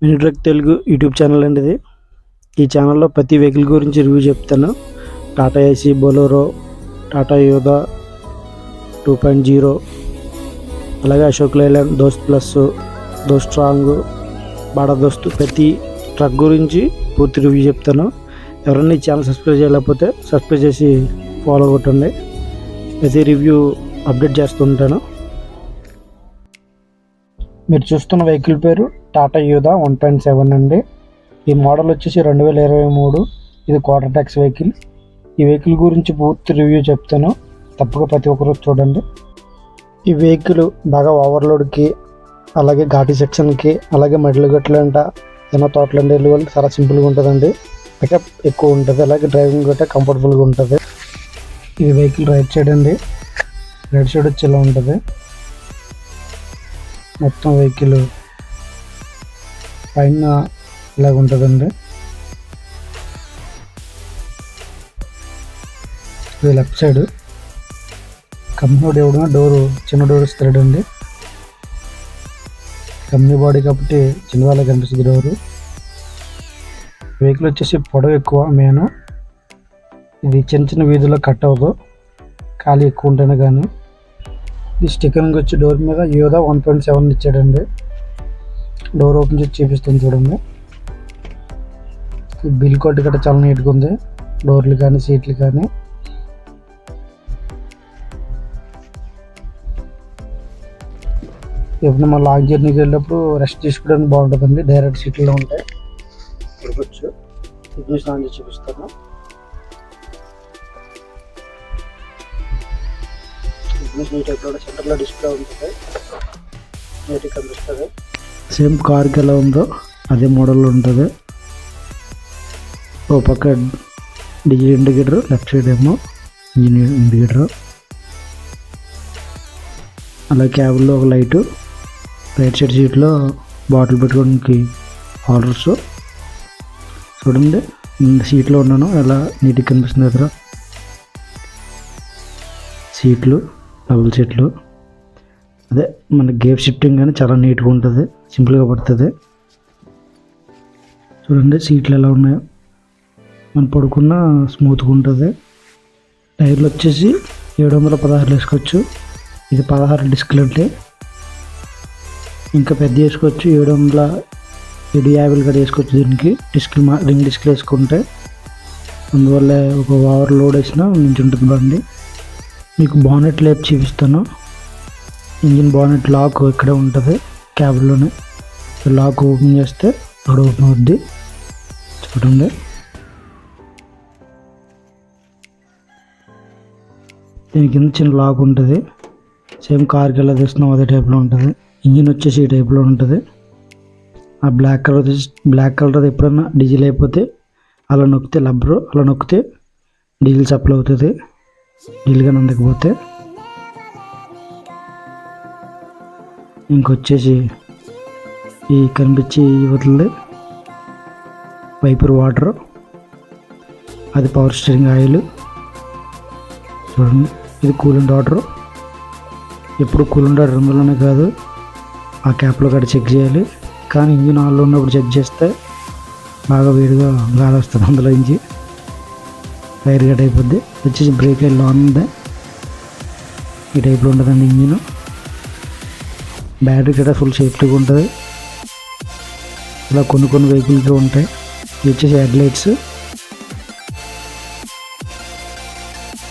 Mini truck Telugu YouTube channel అండి ఇది. ఈ ఛానల్లో ప్రతి వెహికల్ గురించి రివ్యూ చెప్తాను. టాటా ఏసీ, బొలెరో, టాటా యోదా 2.0, అలాగే అశోక్ లైలాండ్, దోస్త్ ప్లస్, దోస్త్ స్ట్రాంగ్, బాడా దోస్త్, ప్రతి ట్రక్ గురించి పూర్తి రివ్యూ చెప్తాను. ఎవరైనా ఈ ఛానల్ సబ్స్క్రైబ్ చేయలేకపోతే సబ్స్క్రైబ్ చేసి ఫాలో కొట్టండి. ప్రతి రివ్యూ అప్డేట్ చేస్తుంటాను. మీరు చూస్తున్న వెహికల్ పేరు టాటా యోదా 1.7 అండి. ఈ మోడల్ వచ్చేసి 2023. ఇది క్వార్టర్ ట్యాక్స్ వెహికల్. ఈ వెహికల్ గురించి పూర్తి రివ్యూ చెప్తాను, తప్పక ప్రతి ఒక్కరు చూడండి. ఈ వెహికల్ బాగా ఓవర్లోడ్కి, అలాగే ఘాటీ సెక్షన్కి, అలాగే మడిలు గట్లంట ఏమైనా తోటలండి వెళ్ళి వాళ్ళు చాలా సింపుల్గా ఉంటుందండి. పికప్ ఎక్కువ ఉంటుంది, అలాగే డ్రైవింగ్ గట్రా కంఫర్టబుల్గా ఉంటుంది. ఇది వెహికల్ రైట్ సైడ్ అండి. రైట్ సైడ్ వచ్చి ఇలా ఉంటుంది. మొత్తం వెహికల్ పైన ఇలాగ ఉంటుందండి. ఇది లెఫ్ట్ సైడ్. కంపెనీ ఎవడన్నా డోరు చిన్న డోర్ ఇస్తాడండి. కంపెనీ బాడీ కాబట్టి చిన్న వాళ్ళకి కనిపిస్తుంది డోరు. వెహికల్ వచ్చేసి పొడవు ఎక్కువ మెయిన్. ఇది చిన్న చిన్న వీధుల్లో కట్ అవ్వదు, ఖాళీ ఎక్కువ ఉంటేనే కానీ. ఈ స్టిక్కరింగ్ వచ్చి డోర్ మీద యోదా 1.7 ఇచ్చాడండి. డోర్ ఓపెన్ చేసి చూపిస్తుంది చూడండి. ఈ బిల్ కోట్ గట్రా చాలా నీట్గా ఉంది, డోర్లు కానీ సీట్లు కానీ. ఎప్పుడు మన లాంగ్ జర్నీకి వెళ్ళినప్పుడు రెస్ట్ తీసుకోవడానికి బాగుంటుందండి. డైరెక్ట్ సీట్లో ఉంటాయి, పడుకోవచ్చు. ఇంగ్లీష్ ఆన్ చేసి చూపిస్తాను. ఈ టైప్లో సెంటర్లో డిస్ప్లే ఉంటుంది, నీట్గా కనిపిస్తుంది. సేమ్ కార్కి ఎలా ఉందో అదే మోడల్లో ఉంటుంది. ఓ పక్క డిజిటల్ ఇండికేటర్, లెఫ్ట్ సైడ్ ఏమో ఇంజిన్ ఇండికేటర్. అలా క్యాబ్లో ఒక లైటు, రైట్ సైడ్ సీట్లో బాటిల్ పెట్టుకోవడానికి హోల్డర్స్. చూడండి, సీట్లో ఉన్నాను ఎలా నీట్గా కనిపిస్తుంది దగ్గర. సీట్లు డబుల్ సీట్లు. అదే మన గేర్ షిఫ్టింగ్ కానీ చాలా నీట్గా ఉంటుంది, సింపుల్గా పడుతుంది. చూడండి సీట్లు ఎలా ఉన్నాయో, మనం పడుకున్న స్మూత్గా ఉంటుంది. టైర్లు వచ్చేసి 716 వేసుకోవచ్చు. ఇది 16 డిస్క్లు అంటే ఇంకా పెద్ద వేసుకోవచ్చు. 750 కూడా వేసుకోవచ్చు. దీనికి డిస్క్లు రింగ్ డిస్క్లు వేసుకుంటే, అందువల్ల ఒక ఓవర్ లోడ్ వేసినా నుంచి ఉంటుంది బండి. మీకు బానెట్ లేపు చూపిస్తాను. ఇంజిన్ బానెట్ లాక్ ఇక్కడే ఉంటుంది క్యాబ్లోనే. లాక్ ఓపెన్ చేస్తే అక్కడ ఓపెన్ అవుద్ది. చూడండి, దీని కింద చిన్న లాక్ ఉంటుంది. సేమ్ కార్కి ఎలా తీస్తున్నాం అదే టైప్లో ఉంటుంది. ఇంజిన్ వచ్చేసి ఈ టైప్లో ఉంటుంది. ఆ బ్లాక్ కలర్ ఎప్పుడైనా డీజిల్ అయిపోతే అలా నొక్కితే లబ్బరు, అలా నొక్కితే డీజిల్ సప్లై అవుతుంది. డీజిల్గా అందకపోతే. ఇంకొచ్చేసి ఈ కనిపించి ఇవతలది వైపర్ వాటర్, అది పవర్ స్టీరింగ్ ఆయిల్. చూడండి, ఇది కూలింగ్ వాటర్. ఎప్పుడు కూలింగ్ వాటర్ అందులోనే కాదు, ఆ క్యాప్లో కూడా చెక్ చేయాలి. కానీ ఇంజిన్ ఆన్లో ఉన్నప్పుడు చెక్ చేస్తే బాగా వేడిగా గాలి వస్తుంది అందులో నుంచి, ఫైర్ కట్ అయిపోద్ది. వచ్చేసి బ్రేక్ లైన్ ఆన్ ఉంది, ఈ టైప్లో ఉంటుందండి ఇంజిన్. బ్యాటరీ కూడా ఫుల్ సేఫ్టీగా ఉంటుంది. ఇలా కొన్ని వెహికల్కి ఉంటాయి. ఇది వచ్చేసి హెడ్లైట్స్.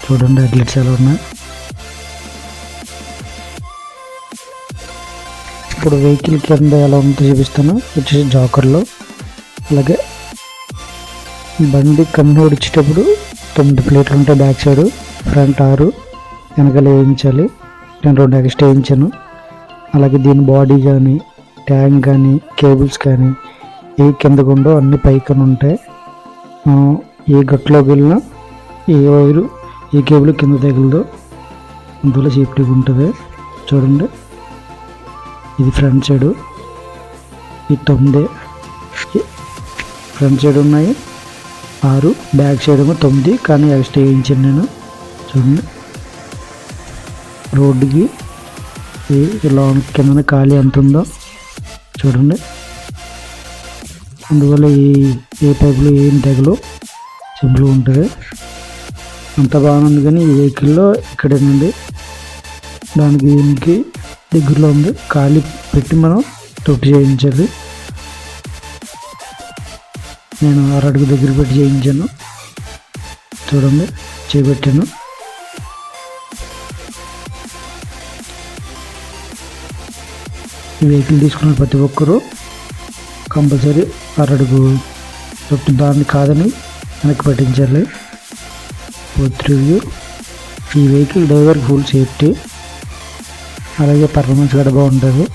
చూడండి హెడ్లైట్స్ ఎలా ఉన్నాయి. ఇప్పుడు వెహికల్ కింద ఎలా ఉంటుందో చూపిస్తాను. వచ్చేసి జాకర్లో. అలాగే బండి కంపెనీ ఇచ్చేటప్పుడు 9 ప్లేట్లు ఉంటాయి బ్యాక్ సైడ్, ఫ్రంట్ 6, వెనకాల వేయించాలి. నేను 2 ఎక్స్ట్రా వేయించాను. అలాగే దీని బాడీ కానీ, ట్యాంక్ కానీ, కేబుల్స్ కానీ ఏ కిందకు ఉండో అన్ని పైకని ఉంటాయి. ఏ గట్లోకి వెళ్ళినా ఏ వైరు, ఏ కేబుల్ కింద తగిలిదో అందులో సేఫ్టీగా ఉంటుంది. చూడండి, ఇది ఫ్రంట్ సైడు, ఈ 9 ఫ్రంట్ సైడ్ ఉన్నాయి, 6 బ్యాక్ సైడ్ ఏమో 9, కానీ ఎక్స్ట్రా వేయించాను నేను. చూడండి, రోడ్డుకి ఇలా కింద ఖాళీ ఎంత ఉందో చూడండి. అందువల్ల ఏ పైపులో ఏం తెగలు సింపుల్ ఉంటుంది. అంత బాగుంది. కానీ ఈ వెహికల్లో ఇక్కడేనండి దానికి దీనికి దగ్గరలో ఉంది. ఖాళీ పెట్టి మనం తొట్టి చేయించాలి. నేను 6 అడుగు దగ్గర పెట్టి చేయించాను. చూడండి చేపెట్టాను. ఈ వెహికల్ తీసుకున్న ప్రతి ఒక్కరూ కంపల్సరీ 6 అడుగు తొట్టి దాన్ని కాదని వెనక్కి పెట్టించాలి. పూర్తి రివ్యూ. ఈ వెహికల్ డ్రైవర్ ఫుల్ సేఫ్టీ, అలాగే పర్ఫార్మెన్స్ కూడా బాగుంటుంది.